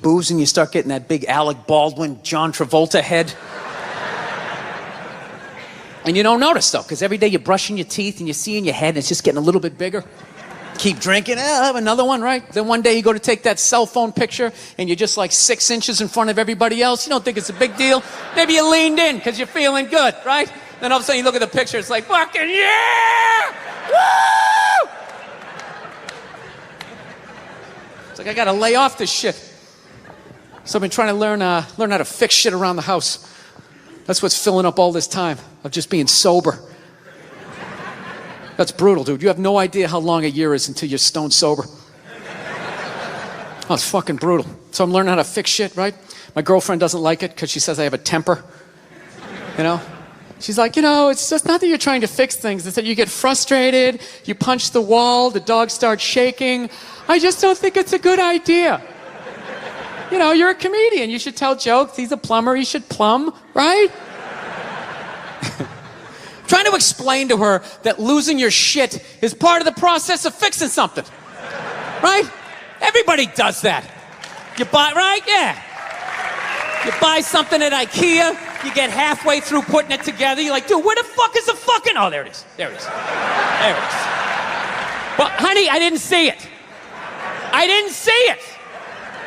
boozing, you start getting that big Alec Baldwin, John Travolta head. And you don't notice, though, because every day you're brushing your teeth and you see in your head and it's just getting a little bit bigger. Keep drinking, I'll have another one, right? Then one day you go to take that cell phone picture and you're just like 6 inches in front of everybody else. You don't think it's a big deal. Maybe you leaned in because you're feeling good, right? Then all of a sudden you look at the picture, it's like, fucking yeah! Woo! It's like, I gotta lay off this shit. So I've been trying to learn how to fix shit around the house. That's what's filling up all this time of just being sober. That's brutal, dude. You have no idea how long a year is until you're stone sober. Oh, it's fucking brutal. So I'm learning how to fix shit, right? My girlfriend doesn't like it because she says I have a temper. You know? She's like, it's just not that you're trying to fix things. It's that you get frustrated, you punch the wall, the dog starts shaking. I just don't think it's a good idea. You're a comedian. You should tell jokes. He's a plumber. He should plumb, right? Trying to explain to her that losing your shit is part of the process of fixing something. Right? Everybody does that. You buy, right? Yeah. You buy something at IKEA, you get halfway through putting it together, you're like, dude, where the fuck is the fucking... Oh, there it is. There it is. There it is. Well, honey, I didn't see it. I didn't see it.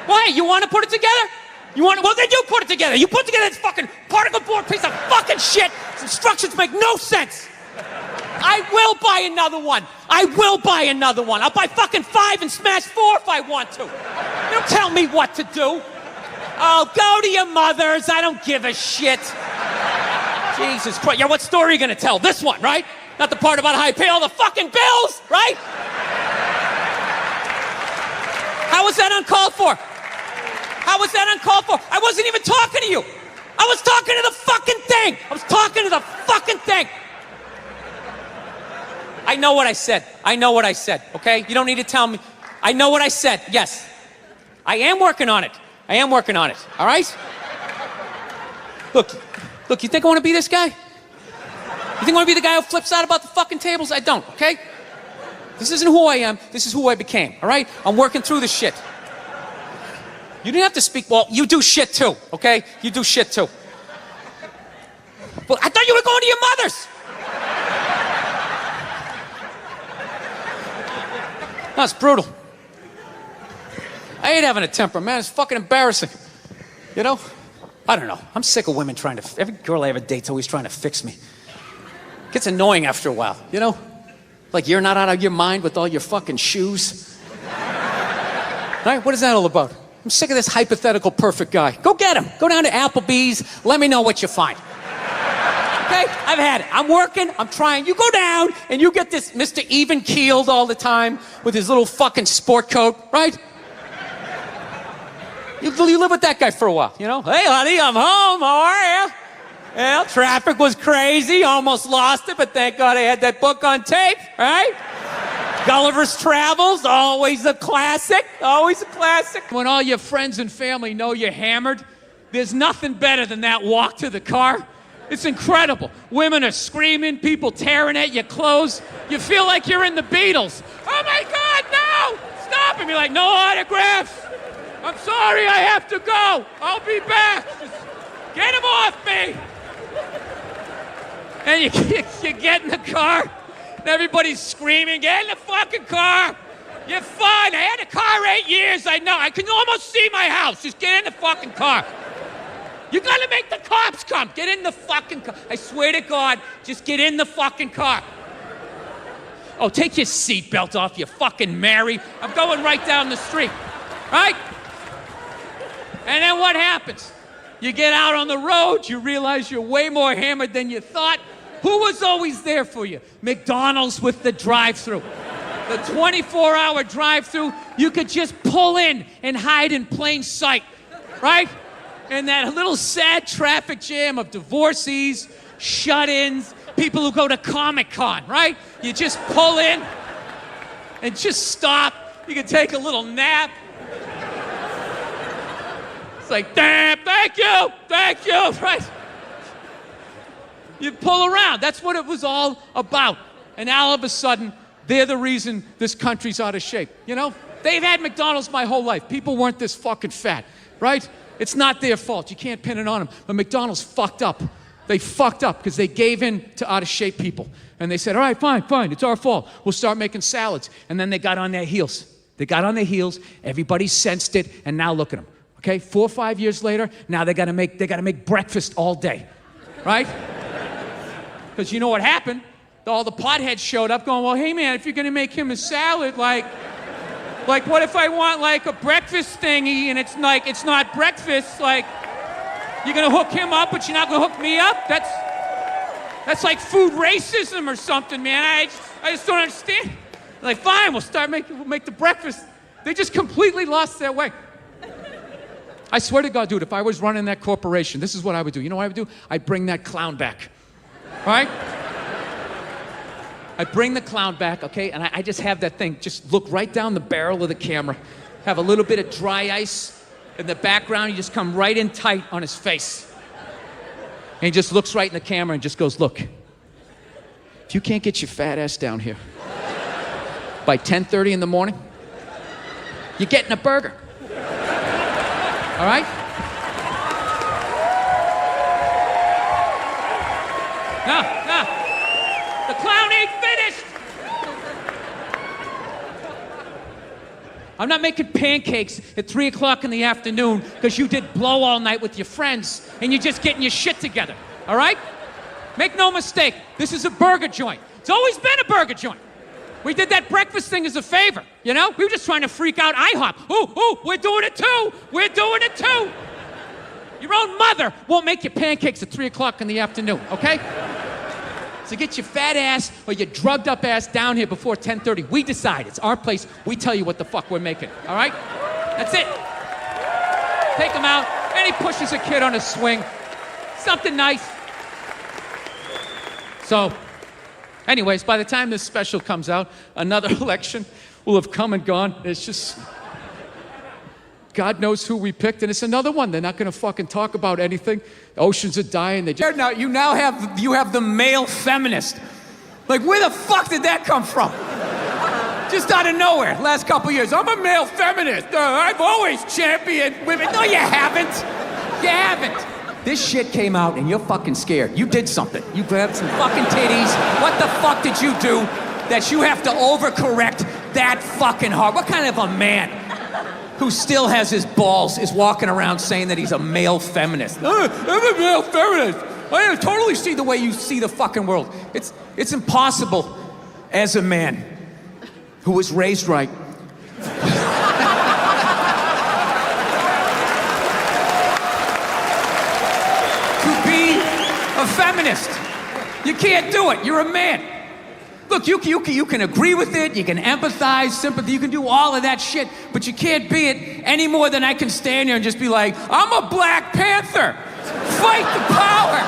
Why? You want to put it together? Well, then you put it together. You put together this fucking particle board piece of fucking shit. Its instructions make no sense. I will buy another one. I will buy another one. I'll buy fucking 5 and smash 4 if I want to. You don't tell me what to do. Oh, go to your mother's. I don't give a shit. Jesus Christ. Yeah, what story are you going to tell? This one, right? Not the part about how I pay all the fucking bills, right? How was that uncalled for? How was that uncalled for? I wasn't even talking to you. I was talking to the fucking thing. I was talking to the fucking thing. I know what I said. I know what I said, okay? You don't need to tell me. I know what I said, yes. I am working on it. I am working on it, all right? Look, you think I want to be this guy? You think I want to be the guy who flips out about the fucking tables? I don't, okay? This isn't who I am. This is who I became, all right? I'm working through this shit. You didn't have to speak. Well, you do shit too, okay? You do shit too. Well, I thought you were going to your mother's. No, it's brutal. I hate having a temper, man. It's fucking embarrassing. I don't know. I'm sick of women trying to... Every girl I ever date's always trying to fix me. It gets annoying after a while, Like you're not out of your mind with all your fucking shoes. Right? What is that all about? I'm sick of this hypothetical perfect guy. Go get him. Go down to Applebee's. Let me know what you find. Okay? I've had it. I'm working. I'm trying. You go down and you get this Mr. Even-keeled all the time with his little fucking sport coat, right? You live with that guy for a while, Hey, honey, I'm home. How are you? Well, traffic was crazy. Almost lost it, but thank God I had that book on tape, right? Gulliver's Travels, always a classic. Always a classic. When all your friends and family know you're hammered, there's nothing better than that walk to the car. It's incredible. Women are screaming, people tearing at your clothes. You feel like you're in the Beatles. Oh my God, no! Stop! And you're like, no autographs. I'm sorry, I have to go. I'll be back. Just get him off me. And you get in the car, and everybody's screaming, get in the fucking car. You're fine. I had a car 8 years. I know. I can almost see my house. Just get in the fucking car. You gotta make the cops come. Get in the fucking car. I swear to God, just get in the fucking car. Oh, take your seatbelt off, you fucking Mary. I'm going right down the street, right? And then what happens? You get out on the road, you realize you're way more hammered than you thought. Who was always there for you? McDonald's with the drive-thru. The 24-hour drive-thru, you could just pull in and hide in plain sight, right? And that little sad traffic jam of divorcees, shut-ins, people who go to Comic-Con, right? You just pull in and just stop. You can take a little nap. It's like, damn, thank you, right? You pull around. That's what it was all about. And now all of a sudden, they're the reason this country's out of shape. They've had McDonald's my whole life. People weren't this fucking fat. right? It's not their fault. You can't pin it on them. But McDonald's fucked up. They fucked up because they gave in to out-of-shape people. And they said, all right, fine, it's our fault. We'll start making salads. And then they got on their heels. They got on their heels, everybody sensed it, and now look at them. Okay, 4 or 5 years later, now they gotta make breakfast all day, right? Because you know what happened? All the potheads showed up going, well, hey man, if you're gonna make him a salad, like what if I want like a breakfast thingy and it's not breakfast, like, you're gonna hook him up, but you're not gonna hook me up? That's like food racism or something, man. I just don't understand. Like, fine, we'll make the breakfast. They just completely lost their way. I swear to God, dude, if I was running that corporation, this is what I would do. You know what I would do? I'd bring that clown back, right? I'd bring the clown back, okay? And I just have that thing, just look right down the barrel of the camera, have a little bit of dry ice in the background, you just come right in tight on his face. And he just looks right in the camera and just goes, look, if you can't get your fat ass down here by 10:30 in the morning, you're getting a burger. All right? No. The clown ain't finished. I'm not making pancakes at 3 o'clock in the afternoon because you did blow all night with your friends and you're just getting your shit together. All right? Make no mistake, this is a burger joint. It's always been a burger joint. We did that breakfast thing as a favor, you know? We were just trying to freak out IHOP. Ooh, we're doing it too. We're doing it too. Your own mother won't make you pancakes at 3 o'clock in the afternoon, okay? So get your fat ass or your drugged up ass down here before 10:30. We decide, it's our place. We tell you what the fuck we're making, all right? That's it. Take him out, and he pushes a kid on a swing. Something nice. So, anyways, by the time this special comes out, another election will have come and gone. It's just, God knows who we picked, and it's another one. They're not gonna fucking talk about anything. The oceans are dying. They just... Now, you have the male feminist. Like, where the fuck did that come from? Just out of nowhere, last couple years. I'm a male feminist. I've always championed women. No, you haven't. You haven't. This shit came out and you're fucking scared. You did something. You grabbed some fucking titties. What the fuck did you do that you have to overcorrect that fucking hard? What kind of a man who still has his balls is walking around saying that he's a male feminist? I'm a male feminist. I totally see the way you see the fucking world. It's impossible as a man who was raised right. A feminist. You can't do it. You're a man. Look, you can agree with it, you can empathize, sympathy, you can do all of that shit, but you can't be it any more than I can stand here and just be like, I'm a Black Panther. Fight the power.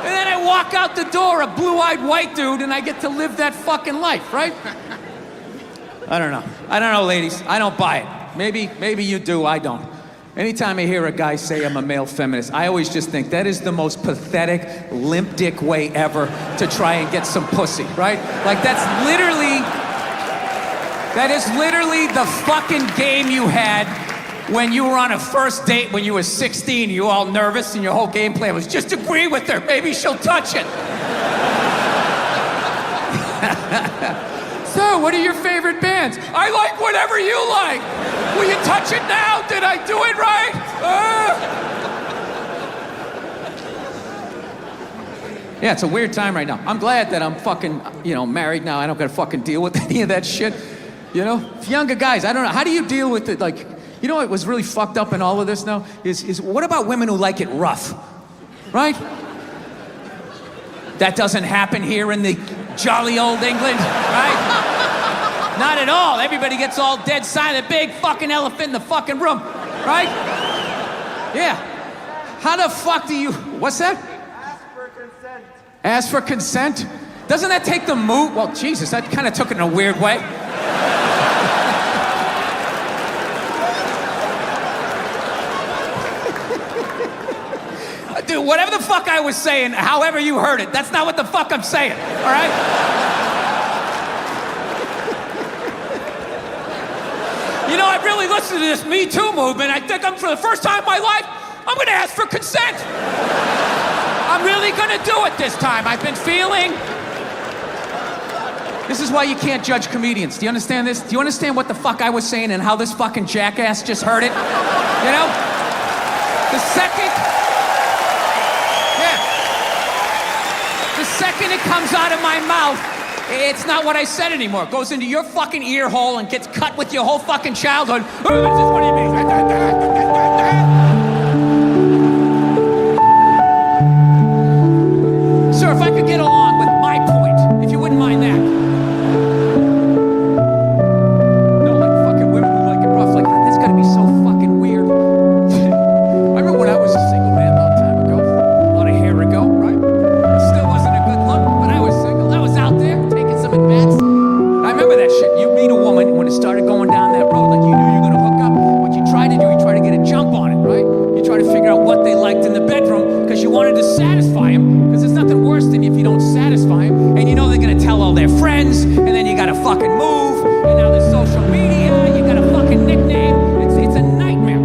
And then I walk out the door, a blue-eyed white dude, and I get to live that fucking life, right? I don't know, ladies. I don't buy it. Maybe you do, I don't. Anytime I hear a guy say I'm a male feminist, I always just think that is the most pathetic, limp dick way ever to try and get some pussy, right? Like that is literally the fucking game you had when you were on a first date when you were 16, you were all nervous and your whole game plan was just agree with her, maybe she'll touch it. So, what are your favorite bands? I like whatever you like. Will you touch it now? Did I do it right? Yeah, it's a weird time right now. I'm glad that I'm fucking, married now. I don't gotta fucking deal with any of that shit. You know? Younger guys, I don't know. How do you deal with it? Like, you know what was really fucked up in all of this now? Is what about women who like it rough? Right? That doesn't happen here in the jolly old England, right? Not at all. Everybody gets all dead silent. Big fucking elephant in the fucking room, right? Yeah. How the fuck do you... What's that? Ask for consent. Ask for consent? Doesn't that take the mood? Well, Jesus, that kind of took it in a weird way. Dude, whatever the fuck I was saying, however you heard it, that's not what the fuck I'm saying, all right? You know, I really listened to this Me Too movement. I think for the first time in my life, I'm going to ask for consent. I'm really going to do it this time. I've been feeling... This is why you can't judge comedians. Do you understand this? Do you understand what the fuck I was saying and how this fucking jackass just heard it? You know? The second it comes out of my mouth, it's not what I said anymore. It goes into your fucking ear hole and gets cut with your whole fucking childhood. What do you mean? Sir, if I could get along with my point, if you wouldn't mind that. No, like fucking women who like it rough, like that's gotta be so fucking weird. I remember when I was a single man a long time ago, a lot of hair ago, right? It still wasn't a good look, but I was single. I was out there taking some advance. I remember that shit. You meet a woman when it started going down that road, like you knew you were gonna hook up. What you try to do, you try to get a jump on it, right? You try to figure out what they liked in the bedroom because you wanted to satisfy them. Because there's nothing worse than if you don't satisfy them, and you know they're gonna tell all their friends, and then you gotta fucking move, and now there's social media, you got a fucking nickname. It's a nightmare.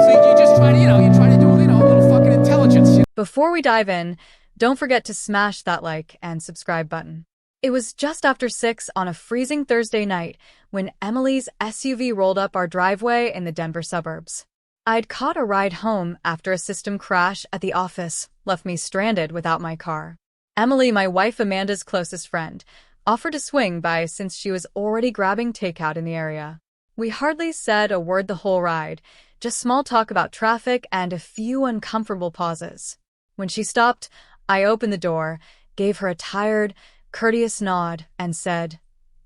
So you just try to, you try to do, a little fucking intelligence. Before we dive in, don't forget to smash that like and subscribe button. It was just after 6 on a freezing Thursday night when Emily's SUV rolled up our driveway in the Denver suburbs. I'd caught a ride home after a system crash at the office left me stranded without my car. Emily, my wife Amanda's closest friend, offered to swing by since she was already grabbing takeout in the area. We hardly said a word the whole ride, just small talk about traffic and a few uncomfortable pauses. When she stopped, I opened the door, gave her a tired, courteous nod, and said,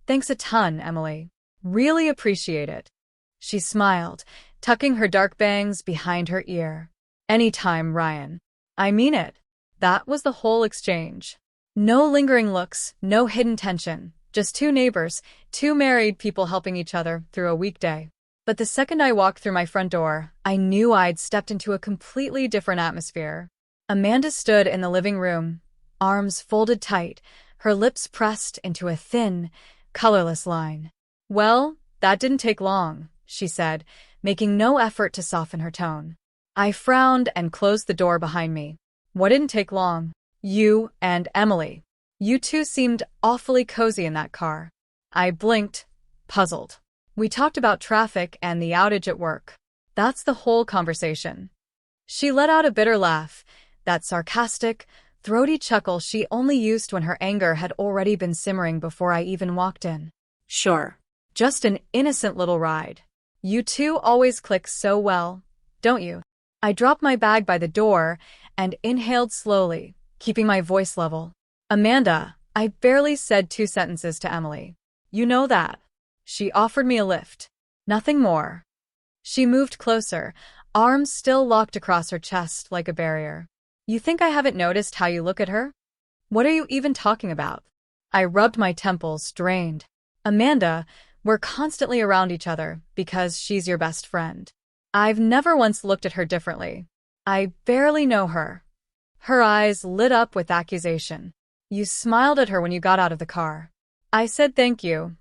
"Thanks a ton, Emily. Really appreciate it." She smiled, tucking her dark bangs behind her ear. "Anytime, Ryan. I mean it." That was the whole exchange. No lingering looks, no hidden tension. Just two neighbors, two married people helping each other through a weekday. But the second I walked through my front door, I knew I'd stepped into a completely different atmosphere. Amanda stood in the living room, arms folded tight, her lips pressed into a thin, colorless line. "Well, that didn't take long," she said, making no effort to soften her tone. I frowned and closed the door behind me. "What didn't take long?" "You and Emily. You two seemed awfully cozy in that car." I blinked, puzzled. "We talked about traffic and the outage at work. That's the whole conversation." She let out a bitter laugh, that sarcastic, throaty chuckle she only used when her anger had already been simmering before I even walked in. "Sure. Just an innocent little ride. You two always click so well, don't you?" I dropped my bag by the door and inhaled slowly, keeping my voice level. "Amanda," I barely said 2 sentences to Emily. "You know that." She offered me a lift. Nothing more. She moved closer, arms still locked across her chest like a barrier. "You think I haven't noticed how you look at her? What are you even talking about?" I rubbed my temples, drained. "Amanda, we're constantly around each other because she's your best friend. I've never once looked at her differently. I barely know her." Her eyes lit up with accusation. "You smiled at her when you got out of the car." I said thank you.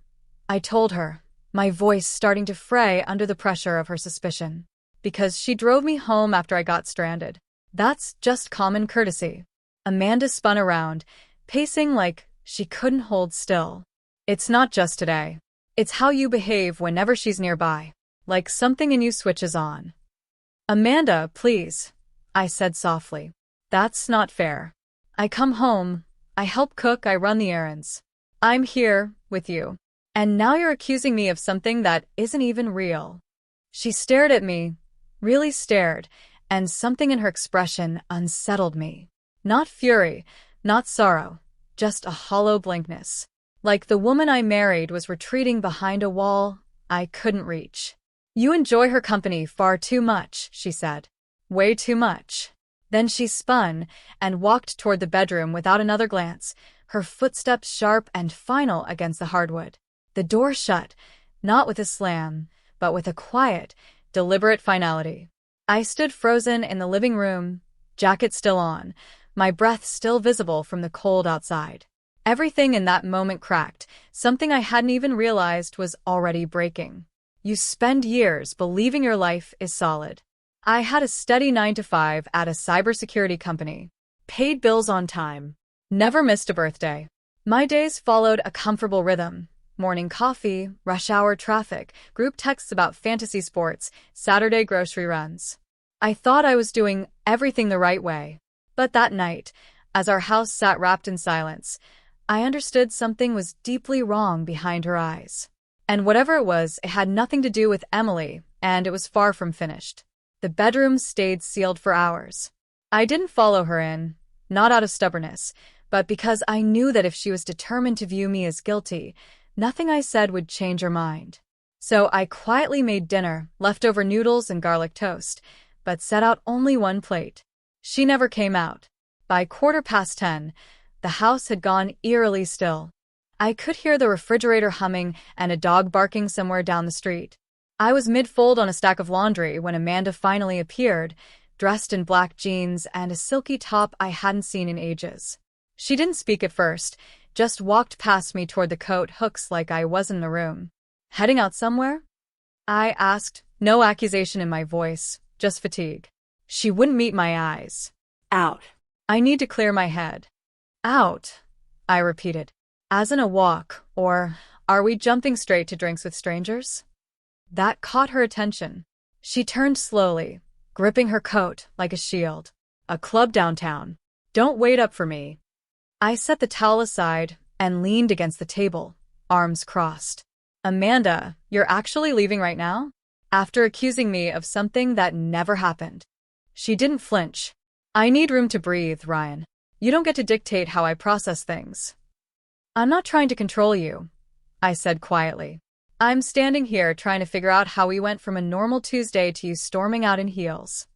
I told her, my voice starting to fray under the pressure of her suspicion. "Because she drove me home after I got stranded. That's just common courtesy." Amanda spun around, pacing like she couldn't hold still. "It's not just today. It's how you behave whenever she's nearby. Like something in you switches on." "Amanda, please," I said softly. "That's not fair. I come home, I help cook, I run the errands. I'm here, with you. And now you're accusing me of something that isn't even real." She stared at me, really stared, and something in her expression unsettled me. Not fury, not sorrow, just a hollow blankness. Like the woman I married was retreating behind a wall I couldn't reach. "You enjoy her company far too much," she said. "Way too much." Then she spun and walked toward the bedroom without another glance, her footsteps sharp and final against the hardwood. The door shut, not with a slam, but with a quiet, deliberate finality. I stood frozen in the living room, jacket still on, my breath still visible from the cold outside. Everything in that moment cracked, something I hadn't even realized was already breaking. You spend years believing your life is solid. I had a steady 9 to 5 at a cybersecurity company, paid bills on time, never missed a birthday. My days followed a comfortable rhythm. Morning coffee, rush hour traffic, group texts about fantasy sports, Saturday grocery runs. I thought I was doing everything the right way. But that night, as our house sat wrapped in silence, I understood something was deeply wrong behind her eyes. And whatever it was, it had nothing to do with Emily, and it was far from finished. The bedroom stayed sealed for hours. I didn't follow her in, not out of stubbornness, but because I knew that if she was determined to view me as guilty, nothing I said would change her mind. So I quietly made dinner, leftover noodles and garlic toast, but set out only one plate. She never came out. By 10:15, the house had gone eerily still. I could hear the refrigerator humming and a dog barking somewhere down the street. I was mid-fold on a stack of laundry when Amanda finally appeared, dressed in black jeans and a silky top I hadn't seen in ages. She didn't speak at first, just walked past me toward the coat hooks like I wasn't in the room. Heading out somewhere? I asked, no accusation in my voice, just fatigue. She wouldn't meet my eyes. Out. I need to clear my head. Out, I repeated. As in a walk, or are we jumping straight to drinks with strangers? That caught her attention. She turned slowly, gripping her coat like a shield. A club downtown. Don't wait up for me. I set the towel aside and leaned against the table, arms crossed. Amanda, you're actually leaving right now? After accusing me of something that never happened. She didn't flinch. I need room to breathe, Ryan. You don't get to dictate how I process things. I'm not trying to control you, I said quietly. I'm standing here trying to figure out how we went from a normal Tuesday to you storming out in heels.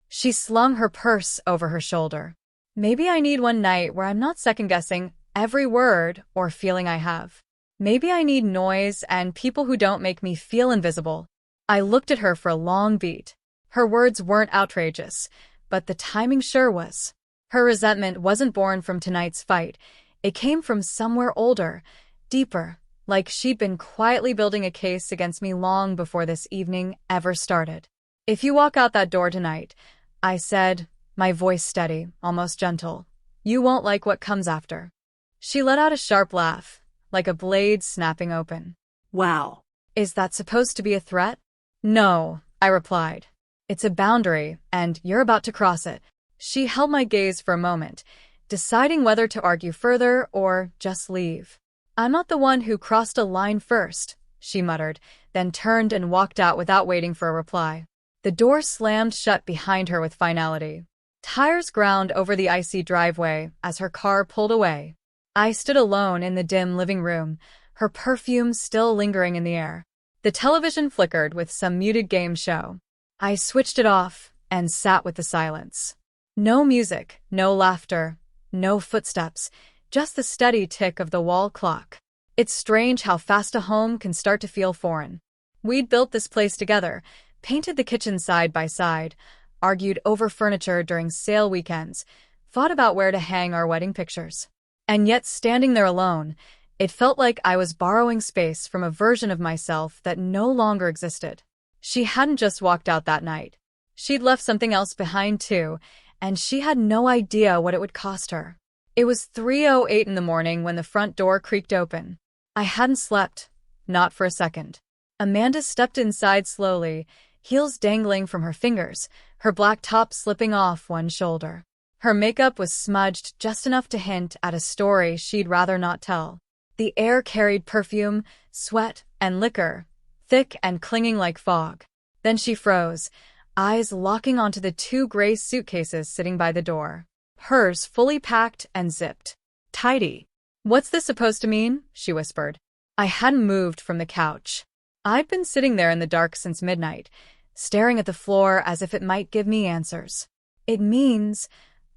She slung her purse over her shoulder. Maybe I need one night where I'm not second-guessing every word or feeling I have. Maybe I need noise and people who don't make me feel invisible. I looked at her for a long beat. Her words weren't outrageous, but the timing sure was. Her resentment wasn't born from tonight's fight. It came from somewhere older, deeper, like she'd been quietly building a case against me long before this evening ever started. If you walk out that door tonight, I said, my voice steady, almost gentle, you won't like what comes after. She let out a sharp laugh, like a blade snapping open. Wow. Is that supposed to be a threat? No, I replied. It's a boundary, and you're about to cross it. She held my gaze for a moment, deciding whether to argue further or just leave. I'm not the one who crossed a line first, she muttered, then turned and walked out without waiting for a reply. The door slammed shut behind her with finality. Tires ground over the icy driveway as her car pulled away. I stood alone in the dim living room, her perfume still lingering in the air. The television flickered with some muted game show. I switched it off and sat with the silence. No music, no laughter, no footsteps, just the steady tick of the wall clock. It's strange how fast a home can start to feel foreign. We'd built this place together, painted the kitchen side by side, argued over furniture during sale weekends, fought about where to hang our wedding pictures. And yet, standing there alone, it felt like I was borrowing space from a version of myself that no longer existed. She hadn't just walked out that night. She'd left something else behind too, and she had no idea what it would cost her. It was 3:08 in the morning when the front door creaked open. I hadn't slept, not for a second. Amanda stepped inside slowly, heels dangling from her fingers, her black top slipping off one shoulder. Her makeup was smudged just enough to hint at a story she'd rather not tell. The air carried perfume, sweat, and liquor, thick and clinging like fog. Then she froze, eyes locking onto the 2 gray suitcases sitting by the door. Hers fully packed and zipped. Tidy. What's this supposed to mean? She whispered. I hadn't moved from the couch. I'd been sitting there in the dark since midnight, staring at the floor as if it might give me answers. It means,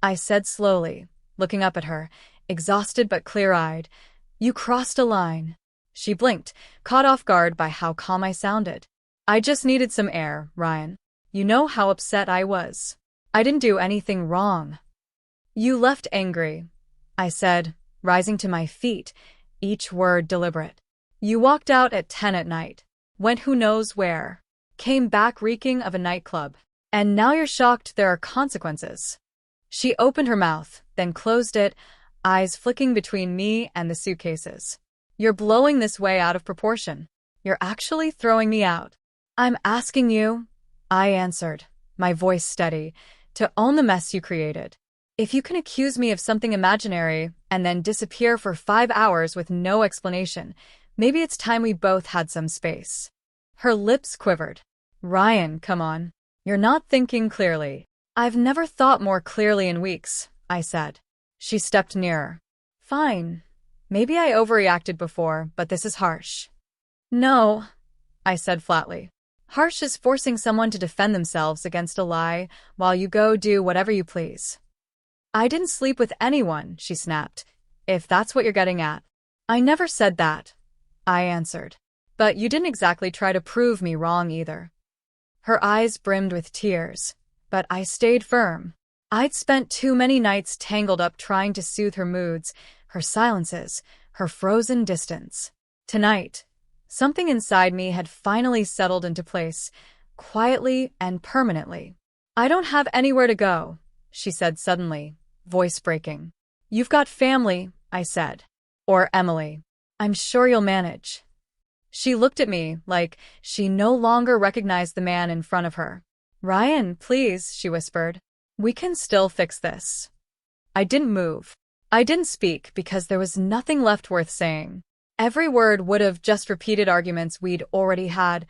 I said slowly, looking up at her, exhausted but clear-eyed, you crossed a line. She blinked, caught off guard by how calm I sounded. I just needed some air, Ryan. You know how upset I was. I didn't do anything wrong. You left angry, I said, rising to my feet, each word deliberate. You walked out at 10 at night, went who knows where, came back reeking of a nightclub, and now you're shocked there are consequences. She opened her mouth, then closed it, eyes flicking between me and the suitcases. You're blowing this way out of proportion. You're actually throwing me out. I'm asking you, I answered, my voice steady, to own the mess you created. If you can accuse me of something imaginary and then disappear for 5 hours with no explanation, maybe it's time we both had some space. Her lips quivered. Ryan, come on. You're not thinking clearly. I've never thought more clearly in weeks, I said. She stepped nearer. Fine. Maybe I overreacted before, but this is harsh. No, I said flatly. Harsh is forcing someone to defend themselves against a lie while you go do whatever you please. I didn't sleep with anyone, she snapped, if that's what you're getting at. I never said that, I answered. But you didn't exactly try to prove me wrong either. Her eyes brimmed with tears, but I stayed firm. I'd spent too many nights tangled up trying to soothe her moods, her silences, her frozen distance. Tonight, something inside me had finally settled into place, quietly and permanently. I don't have anywhere to go, she said suddenly, voice breaking. You've got family, I said. Or Emily. I'm sure you'll manage. She looked at me like she no longer recognized the man in front of her. Ryan, please, she whispered. We can still fix this. I didn't move. I didn't speak because there was nothing left worth saying. Every word would have just repeated arguments we'd already had,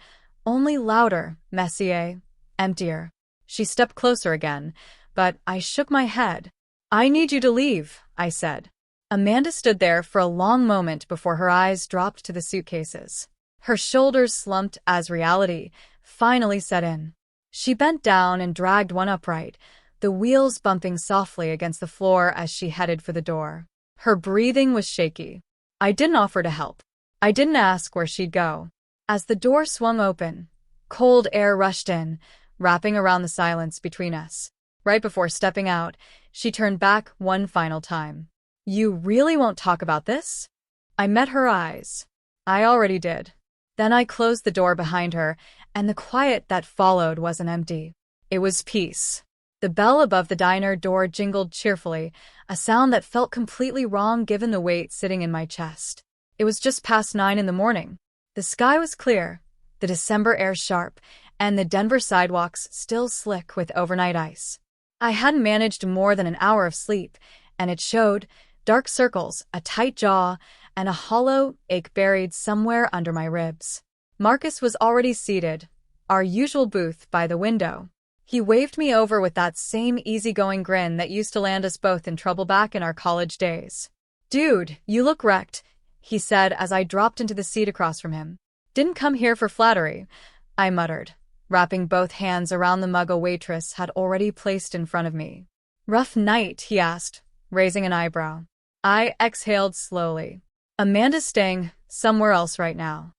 only louder, messier, emptier. She stepped closer again, but I shook my head. I need you to leave, I said. Amanda stood there for a long moment before her eyes dropped to the suitcases. Her shoulders slumped as reality finally set in. She bent down and dragged one upright, the wheels bumping softly against the floor as she headed for the door. Her breathing was shaky. I didn't offer to help. I didn't ask where she'd go. As the door swung open, cold air rushed in, wrapping around the silence between us. Right before stepping out, she turned back one final time. You really won't talk about this? I met her eyes. I already did. Then I closed the door behind her, and the quiet that followed wasn't empty. It was peace. The bell above the diner door jingled cheerfully, a sound that felt completely wrong given the weight sitting in my chest. It was just past 9 in the morning. The sky was clear, the December air sharp, and the Denver sidewalks still slick with overnight ice. I hadn't managed more than an hour of sleep, and it showed, dark circles, a tight jaw, and a hollow ache buried somewhere under my ribs. Marcus was already seated, our usual booth by the window. He waved me over with that same easygoing grin that used to land us both in trouble back in our college days. Dude, you look wrecked, he said as I dropped into the seat across from him. Didn't come here for flattery, I muttered, wrapping both hands around the mug a waitress had already placed in front of me. Rough night, he asked, raising an eyebrow. I exhaled slowly. Amanda's staying somewhere else right now.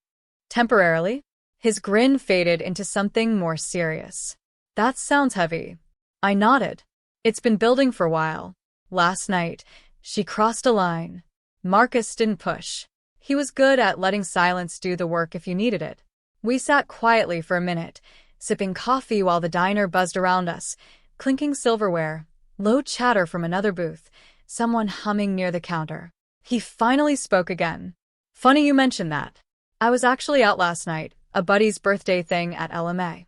Temporarily? His grin faded into something more serious. That sounds heavy. I nodded. It's been building for a while. Last night, she crossed a line. Marcus didn't push. He was good at letting silence do the work if you needed it. We sat quietly for a minute, sipping coffee while the diner buzzed around us, clinking silverware, low chatter from another booth, someone humming near the counter. He finally spoke again. Funny you mention that. I was actually out last night, a buddy's birthday thing at LMA.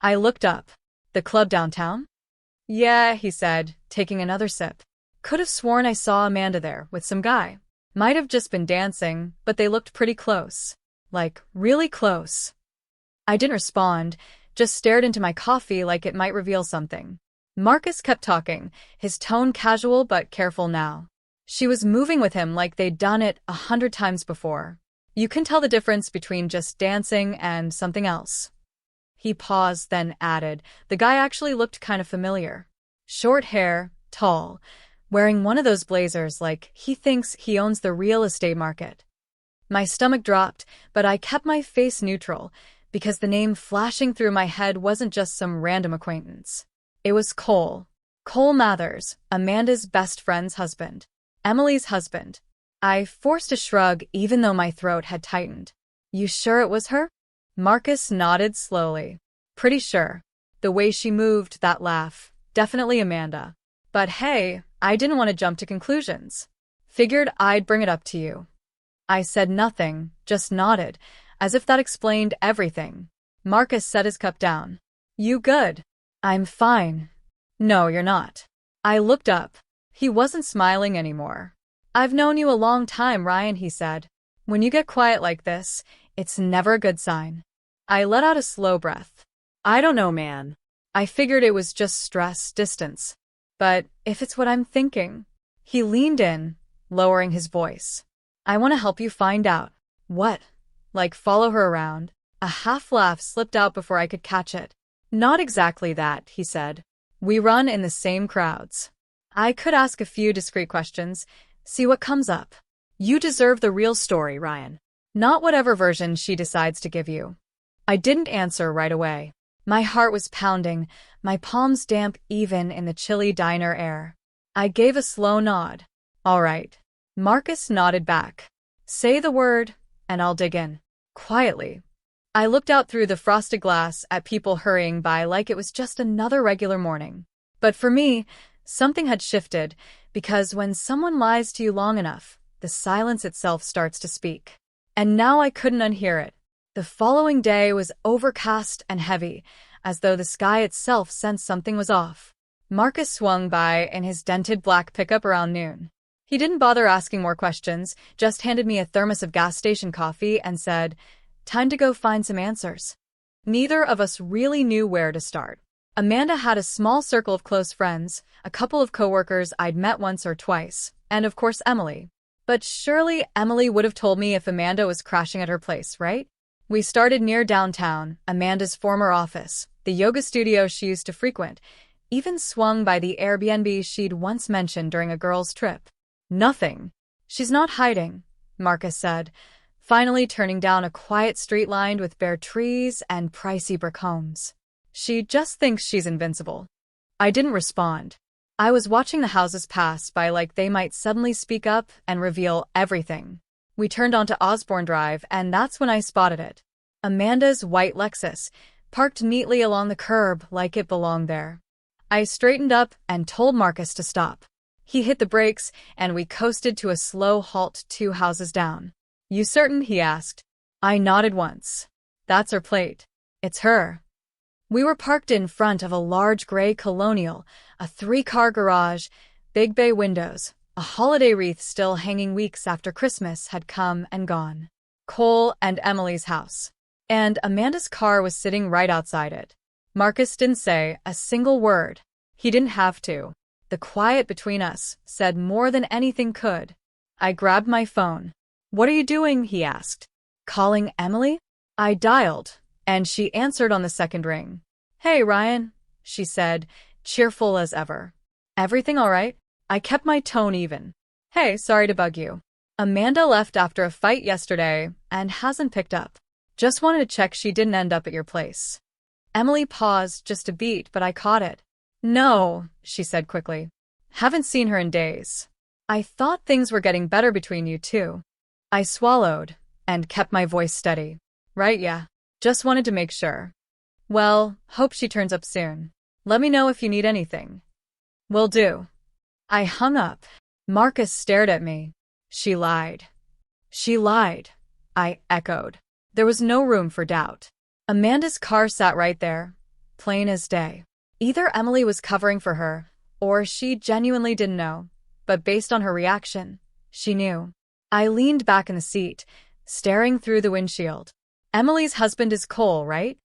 I looked up. The club downtown? Yeah, he said, taking another sip. Could have sworn I saw Amanda there with some guy. Might have just been dancing, but they looked pretty close. Like, really close. I didn't respond, just stared into my coffee like it might reveal something. Marcus kept talking, his tone casual but careful now. She was moving with him like they'd done it 100 times before. You can tell the difference between just dancing and something else. He paused, then added, the guy actually looked kind of familiar. Short hair, tall, wearing one of those blazers like he thinks he owns the real estate market. My stomach dropped, but I kept my face neutral, because the name flashing through my head wasn't just some random acquaintance. It was Cole. Cole Mathers, Amanda's best friend's husband. Emily's husband. I forced a shrug even though my throat had tightened. You sure it was her? Marcus nodded slowly. Pretty sure. The way she moved, that laugh. Definitely Amanda. But hey, I didn't want to jump to conclusions. Figured I'd bring it up to you. I said nothing, just nodded, as if that explained everything. Marcus set his cup down. You good? I'm fine. No, you're not. I looked up. He wasn't smiling anymore. I've known you a long time, Ryan, he said. When you get quiet like this, it's never a good sign. I let out a slow breath. I don't know, man. I figured it was just stress, distance. But if it's what I'm thinking. He leaned in, lowering his voice. I want to help you find out. What? Like follow her around? A half laugh slipped out before I could catch it. Not exactly that, he said. We run in the same crowds. I could ask a few discreet questions, see what comes up. You deserve the real story, Ryan. Not whatever version she decides to give you. I didn't answer right away. My heart was pounding, my palms damp even in the chilly diner air. I gave a slow nod. All right. Marcus nodded back. Say the word, and I'll dig in. Quietly. I looked out through the frosted glass at people hurrying by like it was just another regular morning. But for me, something had shifted, because when someone lies to you long enough, the silence itself starts to speak. And now I couldn't unhear it. The following day was overcast and heavy, as though the sky itself sensed something was off. Marcus swung by in his dented black pickup around noon. He didn't bother asking more questions, just handed me a thermos of gas station coffee and said, time to go find some answers. Neither of us really knew where to start. Amanda had a small circle of close friends, a couple of coworkers I'd met once or twice, and of course Emily. But surely Emily would have told me if Amanda was crashing at her place, right? We started near downtown, Amanda's former office, the yoga studio she used to frequent, even swung by the Airbnb she'd once mentioned during a girls' trip. Nothing. She's not hiding, Marcus said, finally turning down a quiet street lined with bare trees and pricey brick homes. She just thinks she's invincible. I didn't respond. I was watching the houses pass by like they might suddenly speak up and reveal everything. We turned onto Osborne Drive, and that's when I spotted it. Amanda's white Lexus, parked neatly along the curb like it belonged there. I straightened up and told Marcus to stop. He hit the brakes, and we coasted to a slow halt 2 houses down. You certain? He asked. I nodded once. That's her plate. It's her. We were parked in front of a large gray colonial, a 3-car garage, big bay windows, a holiday wreath still hanging weeks after Christmas had come and gone. Cole and Emily's house. And Amanda's car was sitting right outside it. Marcus didn't say a single word. He didn't have to. The quiet between us said more than anything could. I grabbed my phone. What are you doing? He asked. Calling Emily? I dialed, and she answered on the second ring. Hey, Ryan, she said, cheerful as ever. Everything all right? I kept my tone even. Hey, sorry to bug you. Amanda left after a fight yesterday and hasn't picked up. Just wanted to check she didn't end up at your place. Emily paused just a beat, but I caught it. No, she said quickly. Haven't seen her in days. I thought things were getting better between you two. I swallowed and kept my voice steady. Right, yeah. Just wanted to make sure. Well, hope she turns up soon. Let me know if you need anything. Will do. I hung up. Marcus stared at me. She lied. She lied, I echoed. There was no room for doubt. Amanda's car sat right there, plain as day. Either Emily was covering for her, or she genuinely didn't know, but based on her reaction, she knew. I leaned back in the seat, staring through the windshield. Emily's husband is Cole, right?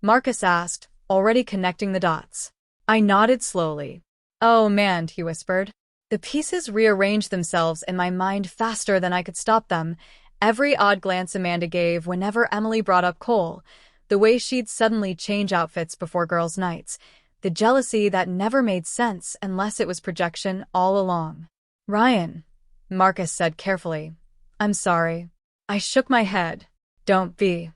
Marcus asked, already connecting the dots. I nodded slowly. Oh man, he whispered. The pieces rearranged themselves in my mind faster than I could stop them. Every odd glance Amanda gave whenever Emily brought up Cole, the way she'd suddenly change outfits before girls' nights, the jealousy that never made sense unless it was projection all along. Ryan, Marcus said carefully. I'm sorry. I shook my head. Don't be.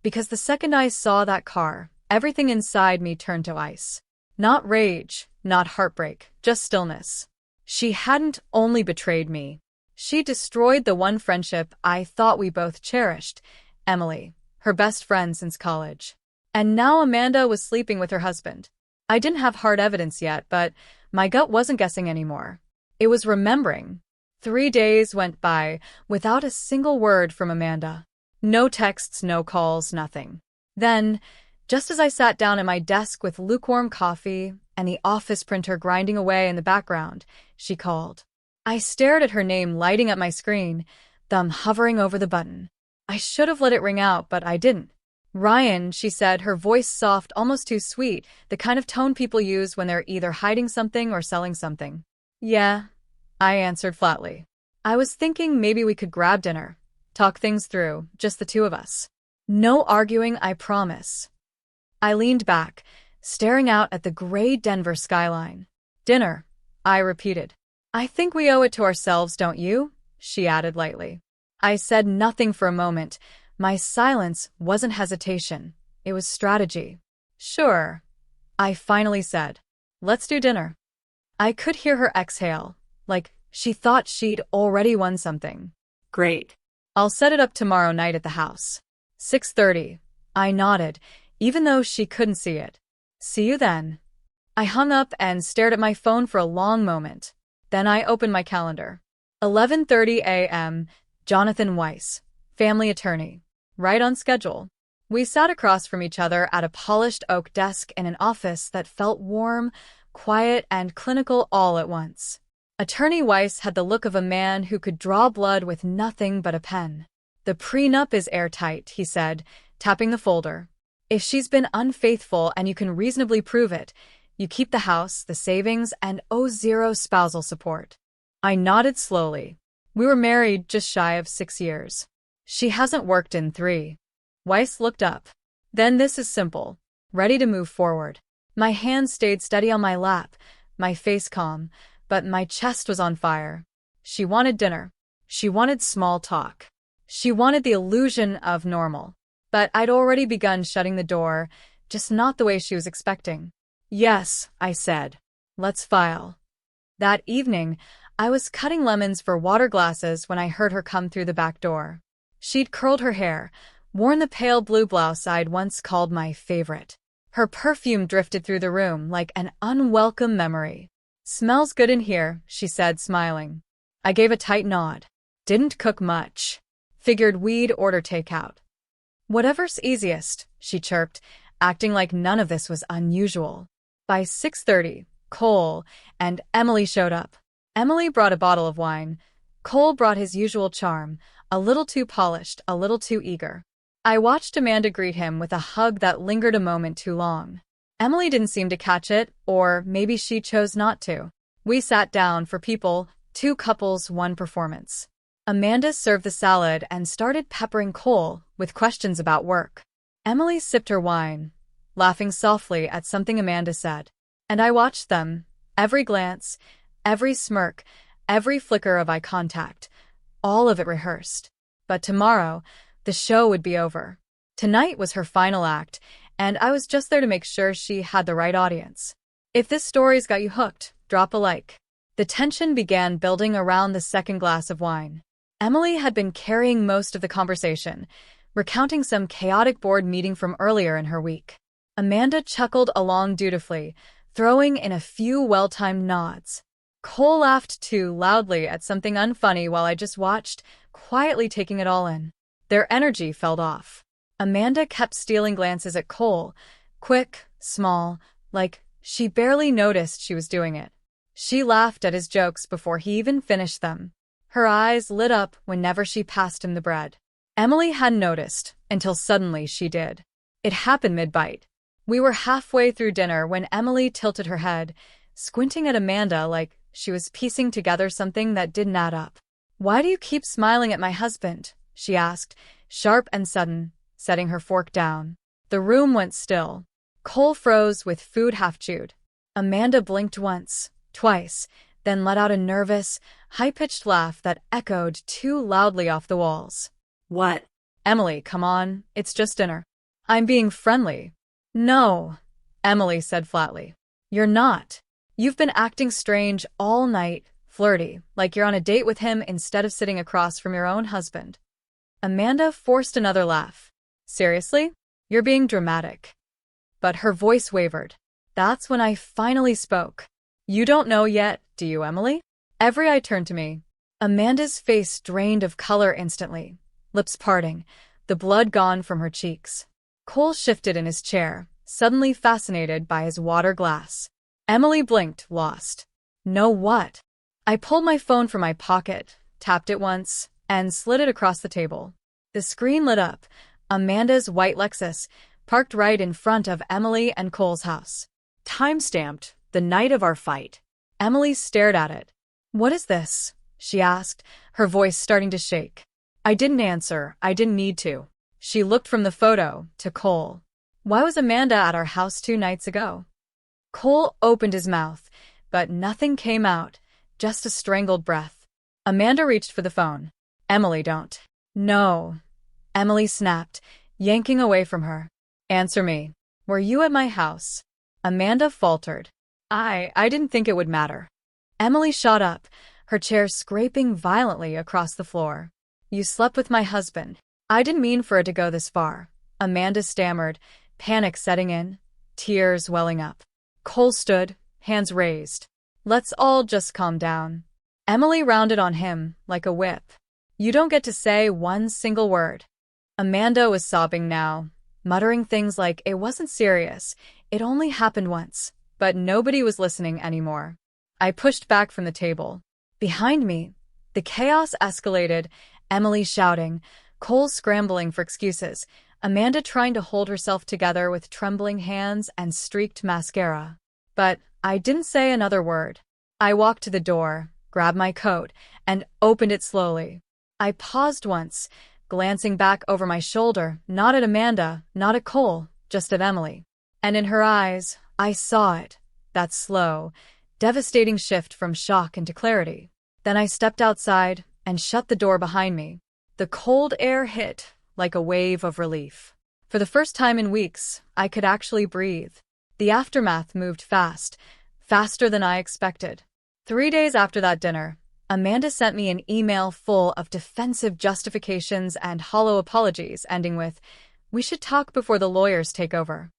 Because the second I saw that car, everything inside me turned to ice. Not rage, not heartbreak, just stillness. She hadn't only betrayed me. She destroyed the one friendship I thought we both cherished, Emily, her best friend since college. And now Amanda was sleeping with her husband. I didn't have hard evidence yet, but my gut wasn't guessing anymore. It was remembering. 3 days went by without a single word from Amanda. No texts, no calls, nothing. Then, just as I sat down at my desk with lukewarm coffee and the office printer grinding away in the background, she called. I stared at her name lighting up my screen, thumb hovering over the button. I should have let it ring out, but I didn't. Ryan, she said, her voice soft, almost too sweet, the kind of tone people use when they're either hiding something or selling something. Yeah, I answered flatly. I was thinking maybe we could grab dinner, talk things through, just the two of us. No arguing, I promise. I leaned back, staring out at the gray Denver skyline. Dinner, I repeated. I think we owe it to ourselves, don't you? She added lightly. I said nothing for a moment. My silence wasn't hesitation. It was strategy. Sure, I finally said. Let's do dinner. I could hear her exhale, like she thought she'd already won something. Great. I'll set it up tomorrow night at the house. 6:30. I nodded, even though she couldn't see it. See you then. I hung up and stared at my phone for a long moment. Then I opened my calendar. 11:30 a.m., Jonathan Weiss, family attorney. Right on schedule. We sat across from each other at a polished oak desk in an office that felt warm, quiet, and clinical all at once. Attorney Weiss had the look of a man who could draw blood with nothing but a pen. The prenup is airtight, he said, tapping the folder. If she's been unfaithful and you can reasonably prove it, you keep the house, the savings, and owe zero spousal support. I nodded slowly. We were married just shy of 6 years. She hasn't worked in 3. Weiss looked up. Then this is simple. Ready to move forward. My hands stayed steady on my lap, my face calm, but my chest was on fire. She wanted dinner. She wanted small talk. She wanted the illusion of normal. But I'd already begun shutting the door, just not the way she was expecting. Yes, I said. Let's file. That evening, I was cutting lemons for water glasses when I heard her come through the back door. She'd curled her hair, worn the pale blue blouse I'd once called my favorite. Her perfume drifted through the room like an unwelcome memory. Smells good in here, she said, smiling. I gave a tight nod. Didn't cook much. Figured we'd order takeout. Whatever's easiest, she chirped, acting like none of this was unusual. By 6:30, Cole and Emily showed up. Emily brought a bottle of wine. Cole brought his usual charm, a little too polished, a little too eager. I watched Amanda greet him with a hug that lingered a moment too long. Emily didn't seem to catch it, or maybe she chose not to. We sat down for people, 2 couples, 1 performance. Amanda served the salad and started peppering Cole with questions about work. Emily sipped her wine, laughing softly at something Amanda said. And I watched them, every glance, every smirk, every flicker of eye contact, all of it rehearsed. But tomorrow, the show would be over. Tonight was her final act, and I was just there to make sure she had the right audience. If this story's got you hooked, drop a like. The tension began building around the second glass of wine. Emily had been carrying most of the conversation, recounting some chaotic board meeting from earlier in her week. Amanda chuckled along dutifully, throwing in a few well-timed nods. Cole laughed too loudly at something unfunny while I just watched, quietly taking it all in. Their energy fell off. Amanda kept stealing glances at Cole, quick, small, like she barely noticed she was doing it. She laughed at his jokes before he even finished them. Her eyes lit up whenever she passed him the bread. Emily hadn't noticed, until suddenly she did. It happened mid-bite. We were halfway through dinner when Emily tilted her head, squinting at Amanda like she was piecing together something that didn't add up. "Why do you keep smiling at my husband?" she asked, sharp and sudden, setting her fork down. The room went still. Cole froze with food half-chewed. Amanda blinked once, twice, then let out a nervous, high-pitched laugh that echoed too loudly off the walls. "What?" "Emily, come on, it's just dinner." "I'm being friendly." "No," Emily said flatly. "You're not. You've been acting strange all night, Flirty, like you're on a date with him instead of sitting across from your own husband. Amanda forced another laugh. Seriously? You're being dramatic. But her voice wavered. That's when I finally spoke. You don't know yet, do you, Emily? Every eye turned to me. Amanda's face drained of color instantly, lips parting, the blood gone from her cheeks. Cole shifted in his chair, suddenly fascinated by his water glass. Emily blinked, lost. No what? I pulled my phone from my pocket, tapped it once, and slid it across the table. The screen lit up. Amanda's white Lexus, parked right in front of Emily and Cole's house. Time-stamped, the night of our fight. Emily stared at it. What is this? She asked, her voice starting to shake. I didn't answer. I didn't need to. She looked from the photo to Cole. Why was Amanda at our house 2 nights ago? Cole opened his mouth, but nothing came out, just a strangled breath. Amanda reached for the phone. Emily, don't. No. Emily snapped, yanking away from her. Answer me. Were you at my house? Amanda faltered. I didn't think it would matter. Emily shot up, her chair scraping violently across the floor. You slept with my husband. I didn't mean for it to go this far. Amanda stammered, panic setting in, tears welling up. Cole stood, hands raised. Let's all just calm down. Emily rounded on him like a whip. You don't get to say one single word. Amanda was sobbing now, muttering things like it wasn't serious, it only happened once, but nobody was listening anymore. I pushed back from the table. Behind me, the chaos escalated, Emily shouting, Cole scrambling for excuses, Amanda trying to hold herself together with trembling hands and streaked mascara. But I didn't say another word. I walked to the door, grabbed my coat, and opened it slowly. I paused once, glancing back over my shoulder, not at Amanda, not at Cole, just at Emily. And in her eyes, I saw it, that slow, devastating shift from shock into clarity. Then I stepped outside and shut the door behind me. The cold air hit like a wave of relief. For the first time in weeks, I could actually breathe. The aftermath moved fast, faster than I expected. 3 days after that dinner, Amanda sent me an email full of defensive justifications and hollow apologies, ending with, "We should talk before the lawyers take over."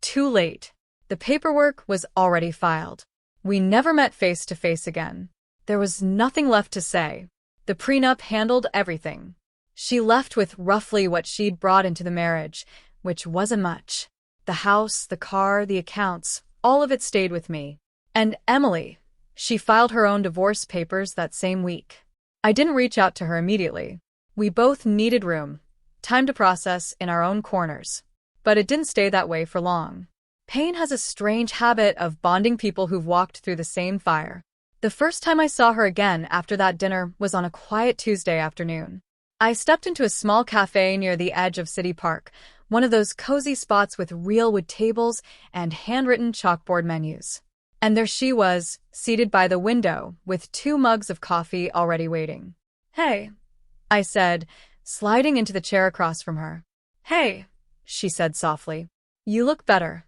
Too late. The paperwork was already filed. We never met face to face again. There was nothing left to say. The prenup handled everything. She left with roughly what she'd brought into the marriage, which wasn't much. The house, the car, the accounts, all of it stayed with me. And Emily, she filed her own divorce papers that same week. I didn't reach out to her immediately. We both needed room, time to process in our own corners. But it didn't stay that way for long. Pain has a strange habit of bonding people who've walked through the same fire. The first time I saw her again after that dinner was on a quiet Tuesday afternoon. I stepped into a small cafe near the edge of City Park, one of those cozy spots with real wood tables and handwritten chalkboard menus. And there she was, seated by the window, with 2 mugs of coffee already waiting. "Hey," I said, sliding into the chair across from her. "Hey," she said softly. "You look better."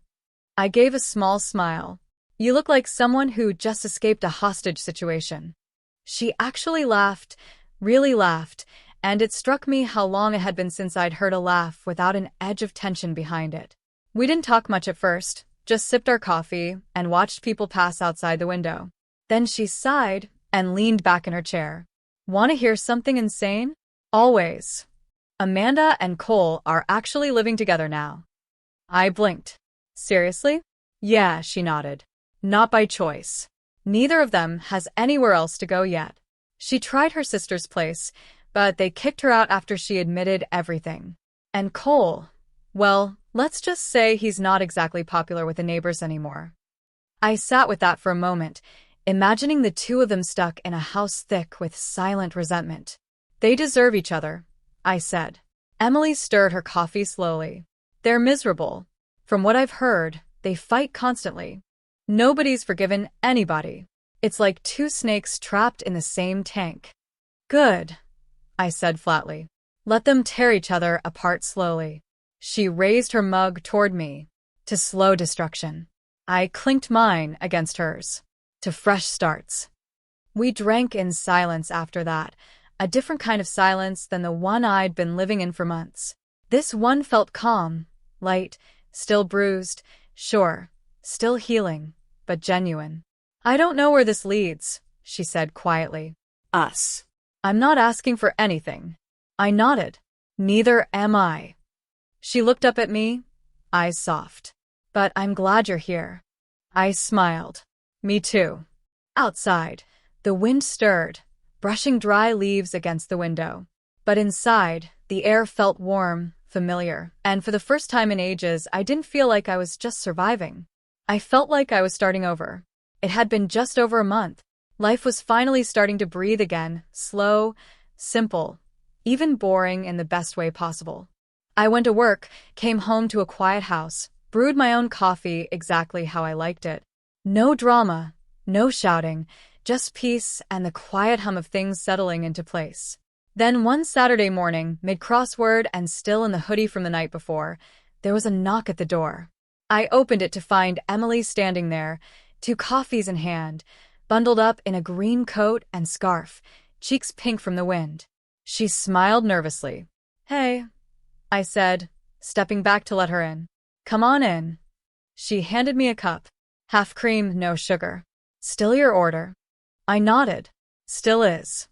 I gave a small smile. "You look like someone who just escaped a hostage situation." She actually laughed, really laughed, and it struck me how long it had been since I'd heard a laugh without an edge of tension behind it. We didn't talk much at first, just sipped our coffee and watched people pass outside the window. Then she sighed and leaned back in her chair. "Want to hear something insane? Always. Amanda and Cole are actually living together now." I blinked. "Seriously?" "Yeah," she nodded. "Not by choice. Neither of them has anywhere else to go yet. She tried her sister's place, but they kicked her out after she admitted everything. And Cole, well, let's just say he's not exactly popular with the neighbors anymore." I sat with that for a moment, imagining the 2 of them stuck in a house thick with silent resentment. "They deserve each other," I said. Emily stirred her coffee slowly. "They're miserable. From what I've heard, they fight constantly. Nobody's forgiven anybody. It's like 2 snakes trapped in the same tank." "Good," I said flatly. "Let them tear each other apart slowly." She raised her mug toward me. "To slow destruction." I clinked mine against hers. "To fresh starts." We drank in silence after that, a different kind of silence than the one I'd been living in for months. This one felt calm, light, still bruised, sure, still healing, but genuine. "I don't know where this leads," she said quietly. Us. "I'm not asking for anything." I nodded. "Neither am I." She looked up at me, eyes soft. "But I'm glad you're here." I smiled. "Me too." Outside, the wind stirred, brushing dry leaves against the window. But inside, the air felt warm, familiar, and for the first time in ages, I didn't feel like I was just surviving. I felt like I was starting over. It had been just over a month. Life was finally starting to breathe again, slow, simple, even boring in the best way possible. I went to work, came home to a quiet house, brewed my own coffee exactly how I liked it. No drama, no shouting, just peace and the quiet hum of things settling into place. Then one Saturday morning, mid-crossword and still in the hoodie from the night before, there was a knock at the door. I opened it to find Emily standing there, 2 coffees in hand, bundled up in a green coat and scarf, cheeks pink from the wind. She smiled nervously. "Hey," I said, stepping back to let her in. "Come on in." She handed me a cup. "Half cream, no sugar." "Still your order?" I nodded. "Still is."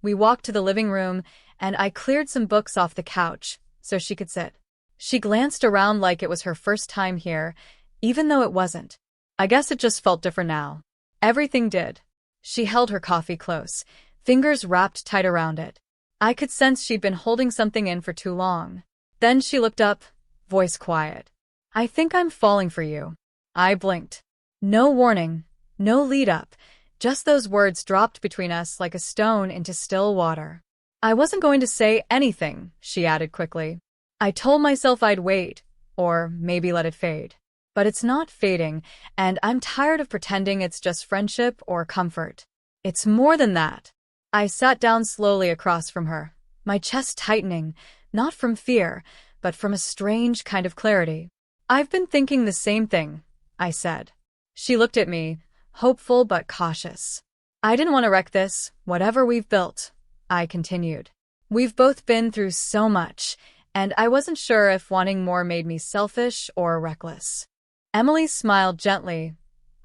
We walked to the living room, and I cleared some books off the couch so she could sit. She glanced around like it was her first time here, even though it wasn't. I guess it just felt different now. Everything did. She held her coffee close, fingers wrapped tight around it. I could sense she'd been holding something in for too long. Then she looked up, voice quiet. "I think I'm falling for you." I blinked. No warning, no lead-up, just those words dropped between us like a stone into still water. "I wasn't going to say anything," she added quickly. "I told myself I'd wait, or maybe let it fade. But it's not fading, and I'm tired of pretending it's just friendship or comfort. It's more than that." I sat down slowly across from her, my chest tightening, not from fear, but from a strange kind of clarity. "I've been thinking the same thing," I said. She looked at me, hopeful but cautious. "I didn't want to wreck this, whatever we've built," I continued. "We've both been through so much, and I wasn't sure if wanting more made me selfish or reckless." Emily smiled gently,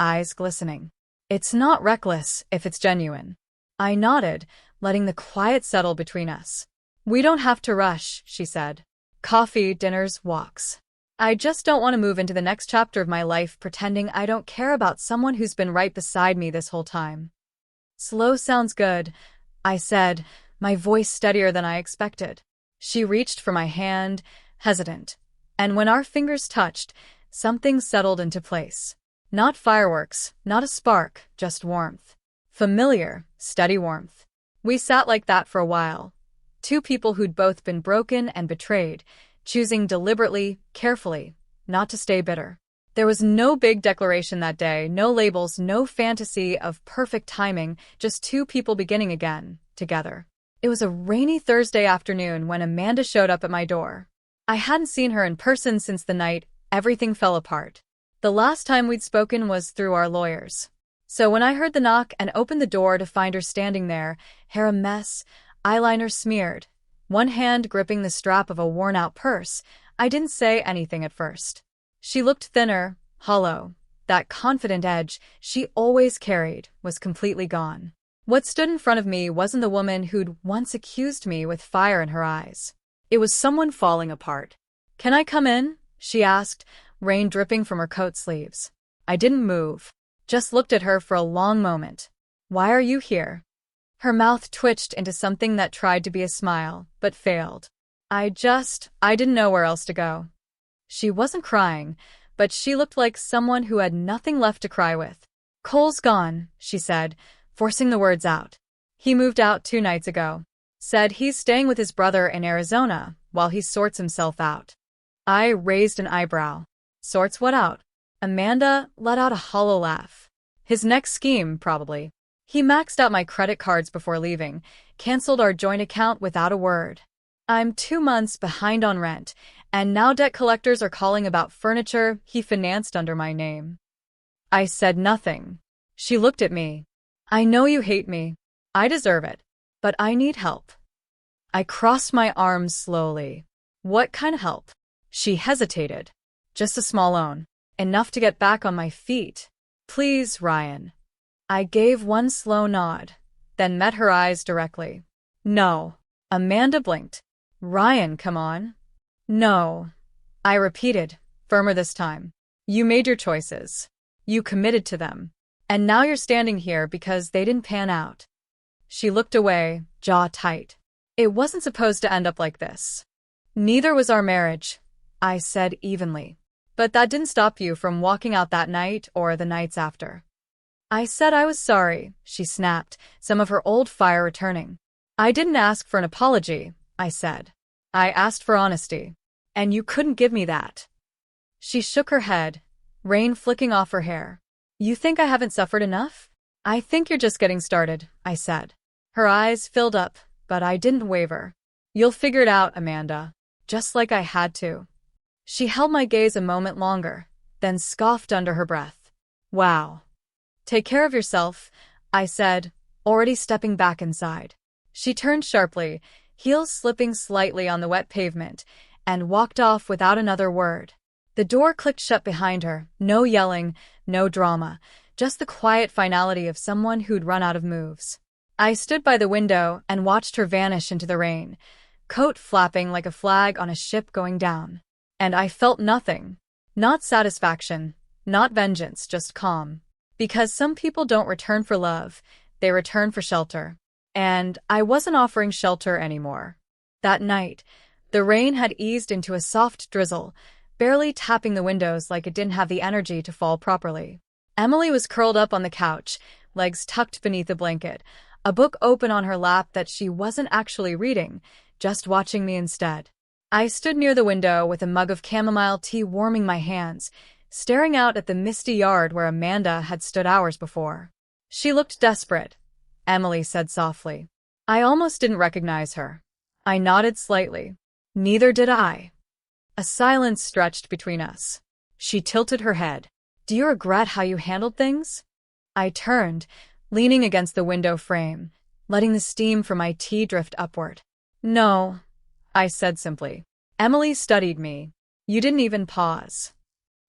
eyes glistening. "It's not reckless if it's genuine." I nodded, letting the quiet settle between us. "We don't have to rush," she said. "Coffee, dinners, walks. I just don't want to move into the next chapter of my life pretending I don't care about someone who's been right beside me this whole time." "Slow sounds good," I said, my voice steadier than I expected. She reached for my hand, hesitant, and when our fingers touched, something settled into place. Not fireworks, not a spark, just warmth. Familiar, steady warmth. We sat like that for a while. 2 people who'd both been broken and betrayed, choosing deliberately, carefully, not to stay bitter. There was no big declaration that day, no labels, no fantasy of perfect timing, just 2 people beginning again, together. It was a rainy Thursday afternoon when Amanda showed up at my door. I hadn't seen her in person since the night everything fell apart. The last time we'd spoken was through our lawyers. So when I heard the knock and opened the door to find her standing there, hair a mess, eyeliner smeared, one hand gripping the strap of a worn-out purse, I didn't say anything at first. She looked thinner, hollow. That confident edge she always carried was completely gone. What stood in front of me wasn't the woman who'd once accused me with fire in her eyes. It was someone falling apart. "Can I come in?" she asked, rain dripping from her coat sleeves. I didn't move, just looked at her for a long moment. "Why are you here?" Her mouth twitched into something that tried to be a smile, but failed. I didn't know where else to go." She wasn't crying, but she looked like someone who had nothing left to cry with. "Cole's gone," she said, forcing the words out. "He moved out 2 nights ago. Said he's staying with his brother in Arizona while he sorts himself out." I raised an eyebrow. "Sorts what out?" Amanda let out a hollow laugh. "His next scheme, probably. He maxed out my credit cards before leaving, canceled our joint account without a word. I'm 2 months behind on rent, and now debt collectors are calling about furniture he financed under my name." I said nothing. She looked at me. I know you hate me. I deserve it. But I need help. I crossed my arms slowly. What kind of help? She hesitated. Just a small loan. Enough to get back on my feet. Please, Ryan. I gave one slow nod, then met her eyes directly. No. Amanda blinked. Ryan, come on. No. I repeated, firmer this time. You made your choices. You committed to them. And now you're standing here because they didn't pan out. She looked away, jaw tight. It wasn't supposed to end up like this. Neither was our marriage, I said evenly. But that didn't stop you from walking out that night or the nights after. I said I was sorry, she snapped, some of her old fire returning. I didn't ask for an apology, I said. I asked for honesty. And you couldn't give me that. She shook her head, rain flicking off her hair. You think I haven't suffered enough? I think you're just getting started, I said. Her eyes filled up, but I didn't waver. You'll figure it out, Amanda. Just like I had to. She held my gaze a moment longer, then scoffed under her breath. Wow. Take care of yourself, I said, already stepping back inside. She turned sharply, heels slipping slightly on the wet pavement, and walked off without another word. The door clicked shut behind her, no yelling, no drama, just the quiet finality of someone who'd run out of moves. I stood by the window and watched her vanish into the rain, coat flapping like a flag on a ship going down. And I felt nothing. Not satisfaction, not vengeance, just calm. Because some people don't return for love, they return for shelter. And I wasn't offering shelter anymore. That night, the rain had eased into a soft drizzle, barely tapping the windows like it didn't have the energy to fall properly. Emily was curled up on the couch, legs tucked beneath a blanket, a book open on her lap that she wasn't actually reading, just watching me instead. I stood near the window with a mug of chamomile tea warming my hands, staring out at the misty yard where Amanda had stood hours before. She looked desperate, Emily said softly. I almost didn't recognize her. I nodded slightly. Neither did I. A silence stretched between us. She tilted her head. Do you regret how you handled things? I turned, leaning against the window frame, letting the steam from my tea drift upward. No, I said simply. Emily studied me. You didn't even pause.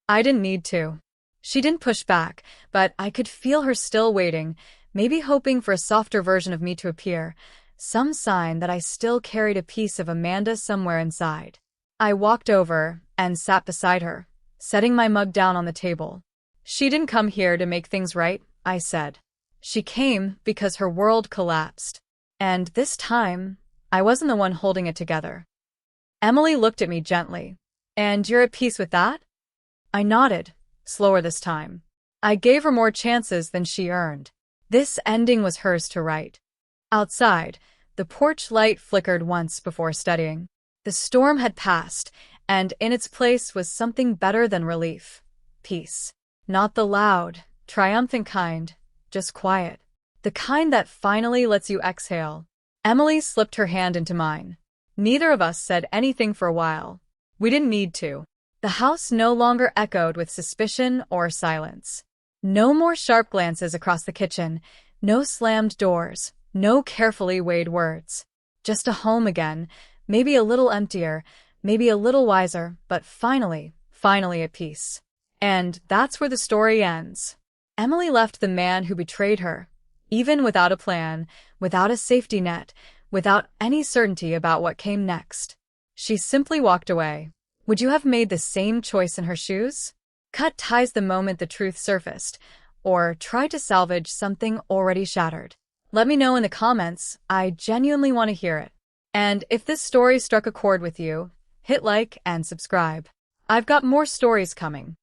I didn't need to. She didn't push back, but I could feel her still waiting, maybe hoping for a softer version of me to appear, some sign that I still carried a piece of Amanda somewhere inside. I walked over and sat beside her, setting my mug down on the table. She didn't come here to make things right, I said. She came because her world collapsed. And this time, I wasn't the one holding it together. Emily looked at me gently. And you're at peace with that? I nodded, slower this time. I gave her more chances than she earned. This ending was hers to write. Outside, the porch light flickered once before steadying. The storm had passed, and in its place was something better than relief. Peace. Not the loud, triumphant kind, just quiet. The kind that finally lets you exhale. Emily slipped her hand into mine. Neither of us said anything for a while. We didn't need to. The house no longer echoed with suspicion or silence. No more sharp glances across the kitchen, no slammed doors, no carefully weighed words. Just a home again, maybe a little emptier, maybe a little wiser, but finally at peace. And that's where the story ends. Emily left the man who betrayed her, even without a plan, without a safety net, without any certainty about what came next. She simply walked away. Would you have made the same choice in her shoes? Cut ties the moment the truth surfaced, or try to salvage something already shattered? Let me know in the comments. I genuinely want to hear it. And if this story struck a chord with you, hit like and subscribe. I've got more stories coming.